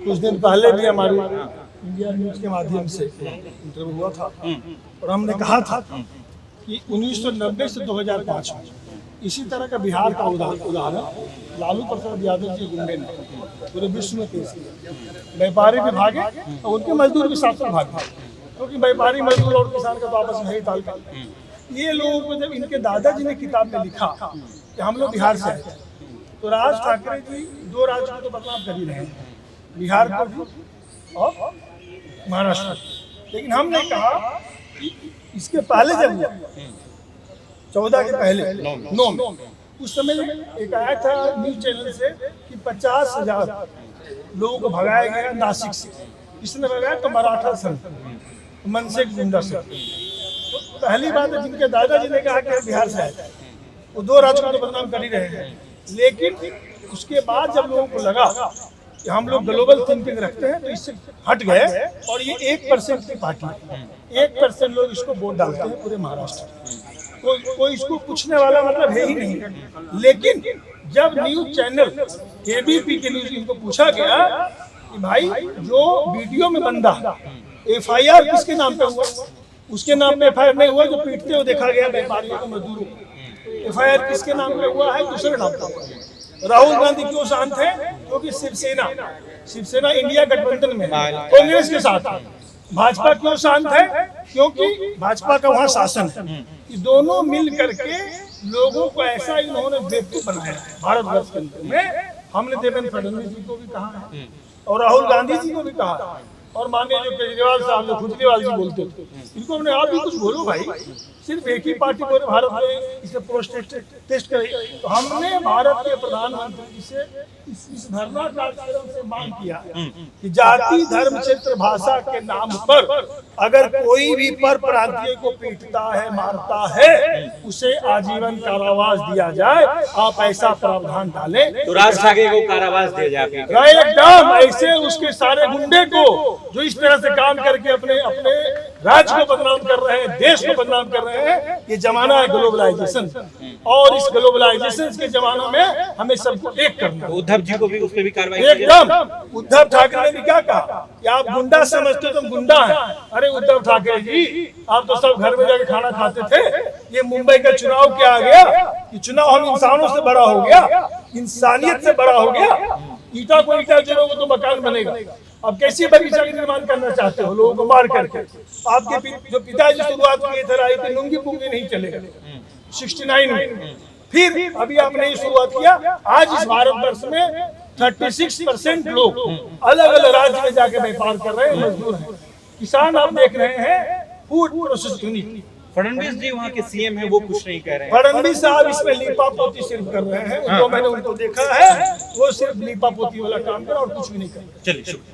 कुछ दिन पहले भी हमारी इंडिया न्यूज के माध्यम से इंटरव्यू हुआ था और हमने कहा था कि 1990 से 2005 में इसी तरह का बिहार का उदाहरण लालू प्रसाद यादव जी गुंडे ने पूरे विश्व में पेश किया। व्यापारी भी भागे और उनके मजदूर भी साथ साथ भागे, क्योंकि व्यापारी मजदूर और किसान का तो आपस में है ही ताल्लुक। ये लोगों को जब इनके दादाजी ने किताब में लिखा कि हम लोग बिहार से आए, तो राज ठाकरे जी दो राज्यों को तो बदनाम कर ही रहे हैं, बिहार को भी और महाराष्ट्र। लेकिन हमने कहा कि इसके पहले जब 14 के पहले 9 में उस समय एक आया था न्यूज चैनल से कि 50,000 लोगों को भगाया गया नासिक से। इसने भगाया तो मराठा संघ मनसे गुंडा से। तो पहली बात है, जिनके दादाजी ने कहा कि बिहार से आए, वो दो राज्यों को तो बदनाम कर ही रहे हैं। लेकिन उसके बाद जब लोगों को लगा कि हम लोग ग्लोबल थिंकिंग रखते हैं, तो इससे हट गए और ये 1% की पार्टी है। 1% लोग इसको वोट डालते हैं पूरे महाराष्ट्र। कोई इसको पूछने वाला मतलब है ही नहीं। लेकिन जब न्यूज चैनल एबीपी के न्यूज इनको पूछा गया कि भाई जो वीडियो में बंदा एफआईआर किसके नाम पे हुआ, उसके नाम पे एफआईआर नहीं हुआ, जो पीटते हुए देखा गया व्यापारियों को मजदूरों को, एफआईआर किसके नाम पे हुआ है, दूसरे नाम पे हुआ। राहुल गांधी क्यों शांत है? क्योंकि शिवसेना इंडिया गठबंधन में कांग्रेस के साथ है। भाजपा क्यों शांत है? क्योंकि भाजपा का वहाँ शासन है। कि दोनों मिल करके लोगों को ऐसा इन्होंने बेवकूफ बनाया है भारतवर्ष के अंदर में। हमने देवेंद्र फडणवीस जी को भी कहा है और राहुल गांधी जी को भी कहा है, और माननीय जो केजरीवाल साहब जो केजरीवाल जी बोलते थे, इनको हमने आप भी कुछ बोलो भाई, सिर्फ एक ही पार्टी पूरे भारत में इसे प्रोटेस्ट टेस्ट करे। तो हमने भारत के प्रधानमंत्री जी से इस धरना कार्यक्रम से मांग किया कि जाति धर्म क्षेत्र भाषा के नाम पर अगर कोई भी पर प्रांतीय को पीटता है मारता है, उसे आजीवन कारावास दिया जाए। आप ऐसा प्रावधान डालें तो राज ठाकरे को कारावास दिया जाए एकदम ऐसे उसके सारे गुंडे को जो इस तरह से काम करके अपने राज्य को बदनाम कर रहे हैं, देश को बदनाम कर रहे हैं। ये जमाना है ग्लोबलाइजेशन, और इस ग्लोबलाइजेशन के जमाने में हमें सबको एक करना। उद्धव जी को भी उस पर भी कार्रवाई एकदम। उद्धव ठाकरे ने भी क्या कहा कि आप गुंडा समझते हो, तुम गुंडा है। अरे उद्धव ठाकरे जी, आप तो सब घर में जाके खाना खाते थे। ये मुंबई का चुनाव क्या आ गया कि चुनाव हम इंसानों से बड़ा हो गया, इंसानियत से बड़ा हो गया। ईटा को ईटा जोड़ोगे तो मकान बनेगा। अब कैसी बगीचा का निर्माण करना चाहते हो लोगों को मार करके? आपके जो पिताजी शुरुआत किए थे राजनीति, लुंगी पुंगी नहीं चलेगा 69 में। फिर अभी आपने ये शुरुआत किया। आज इस भारतवर्ष में 36% लोग अलग अलग राज्य में जाके व्यापार कर रहे हैं, मजदूर हैं। किसान आप देख रहे हैं फूड प्रोसेस यूनिट। फडणवीस जी वहाँ के सीएम हैं, वो कुछ नहीं कह रहे हैं। फडणवीस साहब इसमें लीपापोती सिर्फ कर रहे हैं। जो मैंने उनको देखा है वो सिर्फ लीपापोती वाला काम कर और कुछ भी नहीं कर। चलिए।